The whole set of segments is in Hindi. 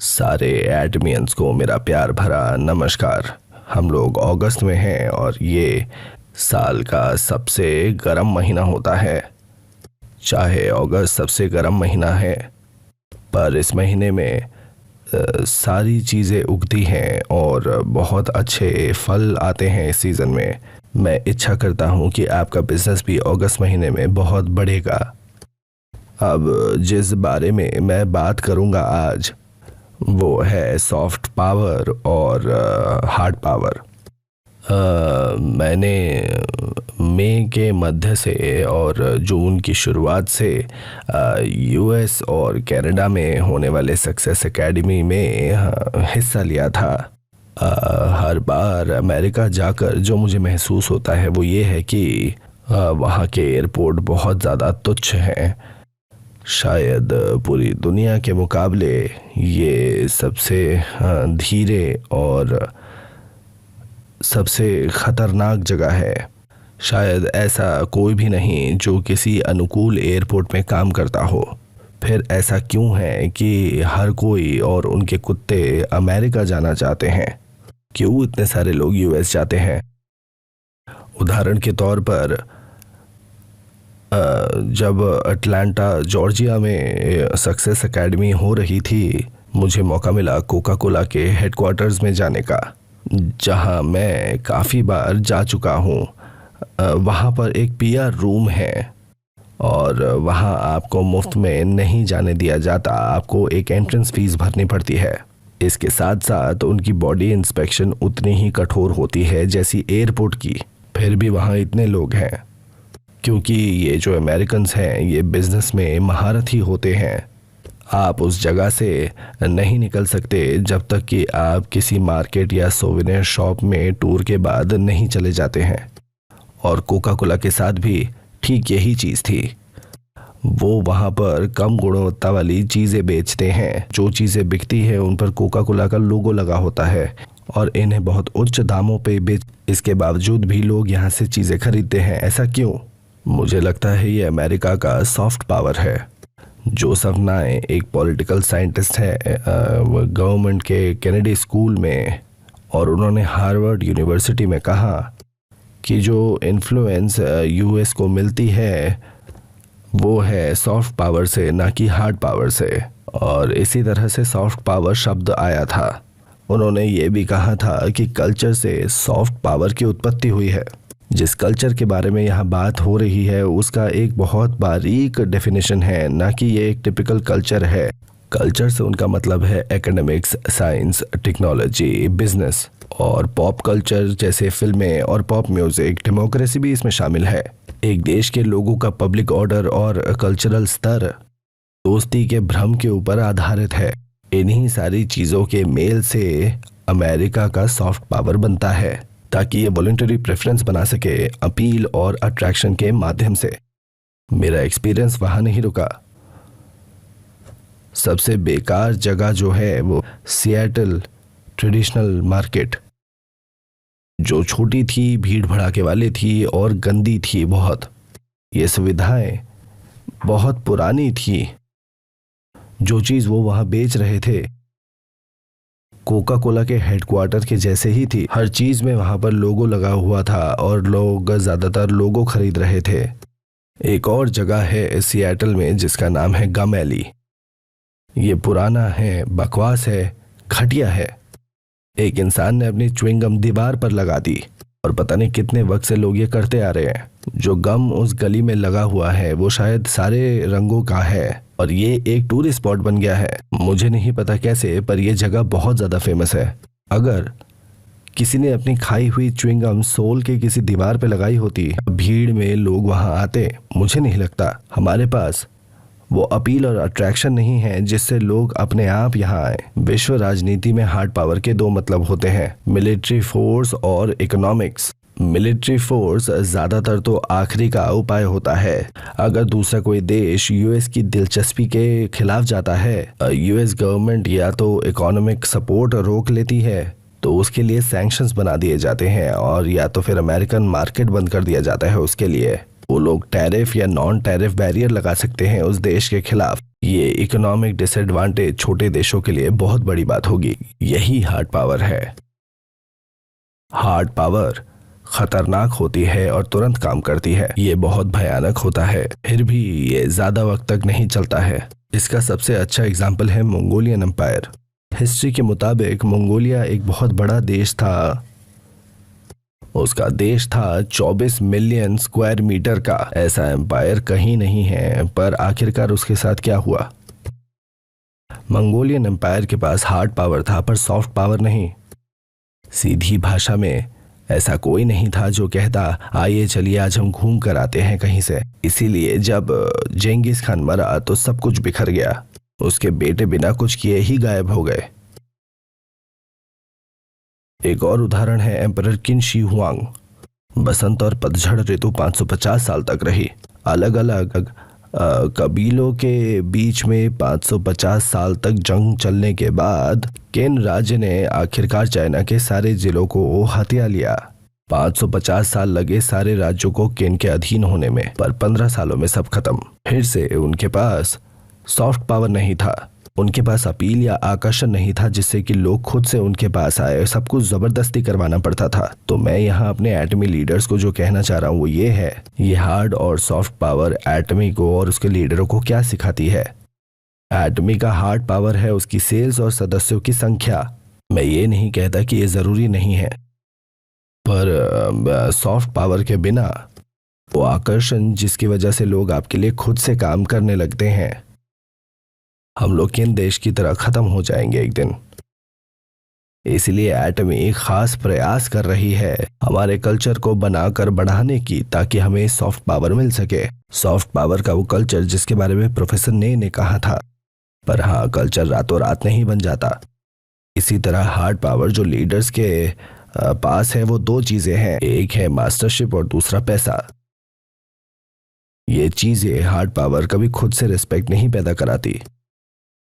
सारे एडमियंस को मेरा प्यार भरा नमस्कार। हम लोग अगस्त में हैं और ये साल का सबसे गर्म महीना होता है। चाहे अगस्त सबसे गर्म महीना है, पर इस महीने में सारी चीज़ें उगती हैं और बहुत अच्छे फल आते हैं इस सीज़न में। मैं इच्छा करता हूँ कि आपका बिजनेस भी अगस्त महीने में बहुत बढ़ेगा। अब जिस बारे में मैं बात करूँगा आज, वो है सॉफ्ट पावर और हार्ड पावर। मैंने मई के मध्य से और जून की शुरुआत से यूएस और कनाडा में होने वाले सक्सेस एकेडमी में हिस्सा लिया था। हर बार अमेरिका जाकर जो मुझे महसूस होता है वो ये है कि वहाँ के एयरपोर्ट बहुत ज़्यादा तुच्छ हैं। शायद पूरी दुनिया के मुकाबले ये सबसे धीरे और सबसे ख़तरनाक जगह है। शायद ऐसा कोई भी नहीं जो किसी अनुकूल एयरपोर्ट में काम करता हो। फिर ऐसा क्यों है कि हर कोई और उनके कुत्ते अमेरिका जाना चाहते हैं? क्यों इतने सारे लोग यूएस जाते हैं? उदाहरण के तौर पर जब अटलांटा जॉर्जिया में सक्सेस एकेडमी हो रही थी, मुझे मौका मिला कोका कोला के हेडक्वार्टर्स में जाने का, जहां मैं काफ़ी बार जा चुका हूं। वहां पर एक पीआर रूम है और वहां आपको मुफ्त में नहीं जाने दिया जाता। आपको एक एंट्रेंस फीस भरनी पड़ती है। इसके साथ साथ उनकी बॉडी इंस्पेक्शन उतनी ही कठोर होती है जैसी एयरपोर्ट की। फिर भी वहाँ इतने लोग हैं क्योंकि ये जो अमेरिकन्स हैं ये बिजनेस में महारथी होते हैं। आप उस जगह से नहीं निकल सकते जब तक कि आप किसी मार्केट या सोवेनियर शॉप में टूर के बाद नहीं चले जाते हैं। और कोका कोला के साथ भी ठीक यही चीज़ थी। वो वहाँ पर कम गुणवत्ता वाली चीज़ें बेचते हैं। जो चीज़ें बिकती हैं उन पर कोका कोला का लोगो लगा होता है और इन्हें बहुत उच्च दामों पे बेच। इसके बावजूद भी लोग यहाँ से चीज़ें खरीदते हैं। ऐसा क्यों? मुझे लगता है ये अमेरिका का सॉफ्ट पावर है। जोसेफ नाय एक पॉलिटिकल साइंटिस्ट है गवर्नमेंट के कैनेडी स्कूल में, और उन्होंने हार्वर्ड यूनिवर्सिटी में कहा कि जो इन्फ्लुएंस यूएस को मिलती है वो है सॉफ्ट पावर से, ना कि हार्ड पावर से। और इसी तरह से सॉफ्ट पावर शब्द आया था। उन्होंने ये भी कहा था कि कल्चर से सॉफ्ट पावर की उत्पत्ति हुई है। जिस कल्चर के बारे में यहाँ बात हो रही है उसका एक बहुत बारीक डेफिनेशन है, ना कि ये एक टिपिकल कल्चर है। कल्चर से उनका मतलब है एकेडमिक्स, साइंस, टेक्नोलॉजी, बिजनेस और पॉप कल्चर जैसे फिल्में और पॉप म्यूजिक। डेमोक्रेसी भी इसमें शामिल है। एक देश के लोगों का पब्लिक ऑर्डर और कल्चरल स्तर दोस्ती के भ्रम के ऊपर आधारित है। इन्हीं सारी चीज़ों के मेल से अमेरिका का सॉफ्ट पावर बनता है, ताकि ये वॉलंटरी प्रेफरेंस बना सके अपील और अट्रैक्शन के माध्यम से। मेरा एक्सपीरियंस वहाँ नहीं रुका। सबसे बेकार जगह जो है वो सिएटल ट्रेडिशनल मार्केट, जो छोटी थी, भीड़ भड़ाके वाली थी और गंदी थी बहुत। ये सुविधाएं बहुत पुरानी थी। जो चीज़ वो वहाँ बेच रहे थे कोका कोला के हेडक्वार्टर के जैसे ही थी। हर चीज़ में वहाँ पर लोगो लगा हुआ था और लोग ज़्यादातर लोगो खरीद रहे थे। एक और जगह है सिएटल में जिसका नाम है गम एली। ये पुराना है, बकवास है, घटिया है। एक इंसान ने अपनी च्युइंगम दीवार पर लगा दी और पता नहीं कितने वक्त से लोग ये करते आ रहे हैं। जो गम उस गली में लगा हुआ है वो शायद सारे रंगों का है और ये एक टूरिस्ट स्पॉट बन गया है। मुझे नहीं पता कैसे, पर यह जगह बहुत ज़्यादा फेमस है। अगर किसी ने अपनी खाई हुई च्युइंगम सोल के किसी दीवार पे लगाई होती, भीड़ में लोग वहां आते। मुझे नहीं लगता हमारे पास वो अपील और अट्रैक्शन नहीं है जिससे लोग अपने आप यहाँ आए। विश्व राजनीति में हार्ड पावर के दो मतलब होते हैं, मिलिट्री फोर्स और इकोनॉमिक्स। मिलिट्री फोर्स ज़्यादातर तो आखिरी का उपाय होता है। अगर दूसरा कोई देश यूएस की दिलचस्पी के खिलाफ जाता है, यूएस गवर्नमेंट या तो इकोनॉमिक सपोर्ट रोक लेती है तो उसके लिए सैंक्शंस बना दिए जाते हैं, और या तो फिर अमेरिकन मार्केट बंद कर दिया जाता है उसके लिए। वो लोग टैरिफ या नॉन टैरिफ बैरियर लगा सकते हैं उस देश के खिलाफ। ये इकोनॉमिक डिसएडवांटेज छोटे देशों के लिए बहुत बड़ी बात होगी। यही हार्ड पावर है। हार्ड पावर खतरनाक होती है और तुरंत काम करती है। ये बहुत भयानक होता है, फिर भी ये ज्यादा वक्त तक नहीं चलता है। इसका सबसे अच्छा एग्जाम्पल है मंगोलियन एम्पायर। हिस्ट्री के मुताबिक मंगोलिया एक बहुत बड़ा देश था। उसका देश था 24 मिलियन स्क्वायर मीटर का। ऐसा एम्पायर कहीं नहीं है, पर आखिरकार उसके साथ क्या हुआ? मंगोलियन एम्पायर के पास हार्ड पावर था पर सॉफ्ट पावर नहीं। सीधी भाषा में ऐसा कोई नहीं था जो कहता आइए चलिए आज हम घूम कर आते हैं कहीं से। इसीलिए जब जेंगिस खान मरा तो सब कुछ बिखर गया। उसके बेटे बिना कुछ किए ही गायब हो गए। एक और उदाहरण है एम्परर किन शी हुआंग। बसंत और पतझड़ ऋतु 550 साल तक रही। अलग अलग कबीलों के बीच में 550 साल तक जंग चलने के बाद किन राज्य ने आखिरकार चाइना के सारे जिलों को हथिया लिया। 550 साल लगे सारे राज्यों को किन के अधीन होने में, पर 15 सालों में सब खत्म। फिर से उनके पास सॉफ्ट पावर नहीं था। उनके पास अपील या आकर्षण नहीं था जिससे कि लोग खुद से उनके पास आए। सब कुछ जबरदस्ती करवाना पड़ता था। तो मैं यहाँ अपने एटमी लीडर्स को जो कहना चाह रहा हूँ वो ये है, ये हार्ड और सॉफ्ट पावर एटमी को और उसके लीडरों को क्या सिखाती है। एटमी का हार्ड पावर है उसकी सेल्स और सदस्यों की संख्या। मैं ये नहीं कहता कि ये जरूरी नहीं है, पर सॉफ्ट पावर के बिना वो आकर्षण जिसकी वजह से लोग आपके लिए खुद से काम करने लगते हैं। हम लोग किन देश की तरह खत्म हो जाएंगे एक दिन। इसलिए एटमी एक खास प्रयास कर रही है हमारे कल्चर को बनाकर बढ़ाने की, ताकि हमें सॉफ्ट पावर मिल सके। सॉफ्ट पावर का वो कल्चर जिसके बारे में प्रोफेसर ने कहा था। पर हाँ, कल्चर रातों रात नहीं बन जाता। इसी तरह हार्ड पावर जो लीडर्स के पास है वो दो चीजें हैं, एक है मास्टरशिप और दूसरा पैसा। ये चीजें हार्ड पावर कभी खुद से रिस्पेक्ट नहीं पैदा कराती।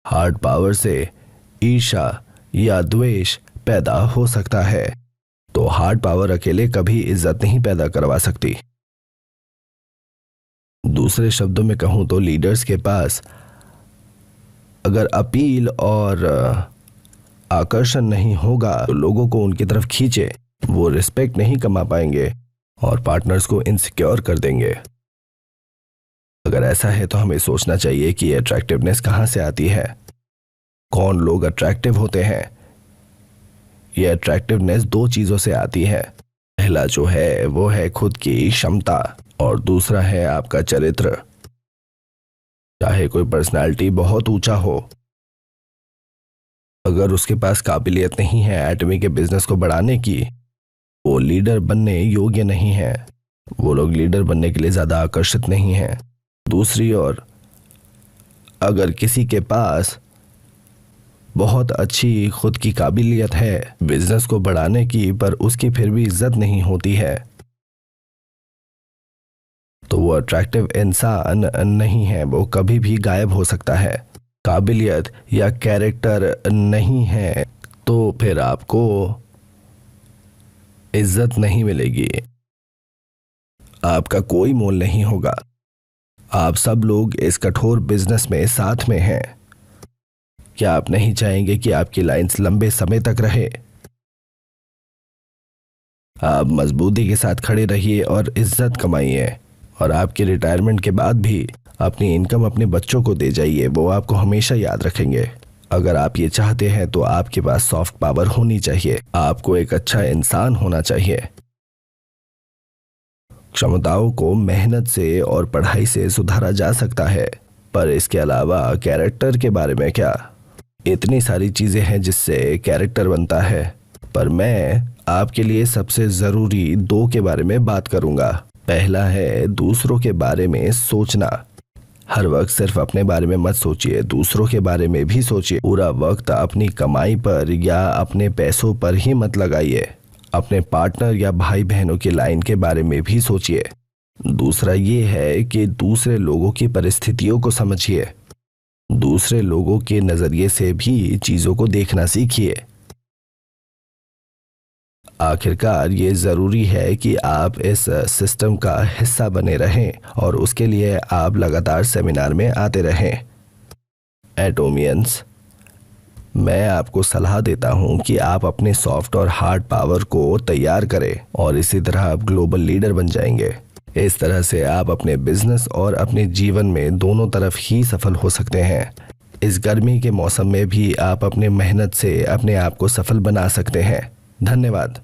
हार्ड पावर से ईर्ष्या या द्वेष पैदा हो सकता है, तो हार्ड पावर अकेले कभी इज्जत नहीं पैदा करवा सकती। दूसरे शब्दों में कहूं तो लीडर्स के पास अगर अपील और आकर्षण नहीं होगा तो लोगों को उनकी तरफ खींचे, वो रिस्पेक्ट नहीं कमा पाएंगे और पार्टनर्स को इनसिक्योर कर देंगे। अगर ऐसा है तो हमें सोचना चाहिए कि अट्रैक्टिवनेस कहाँ से आती है, कौन लोग अट्रैक्टिव होते हैं। यह अट्रैक्टिवनेस दो चीजों से आती है। पहला जो है वो है खुद की क्षमता और दूसरा है आपका चरित्र। चाहे कोई पर्सनालिटी बहुत ऊंचा हो, अगर उसके पास काबिलियत नहीं है एटमी के बिजनेस को बढ़ाने की, वो लीडर बनने योग्य नहीं है। वो लोग लीडर बनने के लिए ज्यादा आकर्षित नहीं हैं। दूसरी ओर अगर किसी के पास बहुत अच्छी खुद की काबिलियत है बिजनेस को बढ़ाने की, पर उसकी फिर भी इज्जत नहीं होती है, तो वो अट्रैक्टिव इंसान नहीं है। वो कभी भी गायब हो सकता है। काबिलियत या कैरेक्टर नहीं है तो फिर आपको इज्जत नहीं मिलेगी, आपका कोई मोल नहीं होगा। आप सब लोग इस कठोर बिजनेस में साथ में हैं। क्या आप नहीं चाहेंगे कि आपकी लाइंस लंबे समय तक रहे? आप मजबूती के साथ खड़े रहिए और इज्जत कमाइए, और आपके रिटायरमेंट के बाद भी अपनी इनकम अपने बच्चों को दे जाइए, वो आपको हमेशा याद रखेंगे। अगर आप ये चाहते हैं तो आपके पास सॉफ्ट पावर होनी चाहिए। आपको एक अच्छा इंसान होना चाहिए। क्षमताओं को मेहनत से और पढ़ाई से सुधारा जा सकता है, पर इसके अलावा कैरेक्टर के बारे में क्या? इतनी सारी चीजें हैं जिससे कैरेक्टर बनता है, पर मैं आपके लिए सबसे जरूरी दो के बारे में बात करूंगा। पहला है दूसरों के बारे में सोचना। हर वक्त सिर्फ अपने बारे में मत सोचिए, दूसरों के बारे में भी सोचिए। पूरा वक्त अपनी कमाई पर या अपने पैसों पर ही मत लगाइए। अपने पार्टनर या भाई बहनों की लाइन के बारे में भी सोचिए। दूसरा ये है कि दूसरे लोगों की परिस्थितियों को समझिए। दूसरे लोगों के नजरिए से भी चीजों को देखना सीखिए। आखिरकार ये ज़रूरी है कि आप इस सिस्टम का हिस्सा बने रहें और उसके लिए आप लगातार सेमिनार में आते रहें। एटोमियंस, मैं आपको सलाह देता हूं कि आप अपने सॉफ्ट और हार्ड पावर को तैयार करें और इसी तरह आप ग्लोबल लीडर बन जाएंगे। इस तरह से आप अपने बिजनेस और अपने जीवन में दोनों तरफ ही सफल हो सकते हैं। इस गर्मी के मौसम में भी आप अपने मेहनत से अपने आप को सफल बना सकते हैं। धन्यवाद।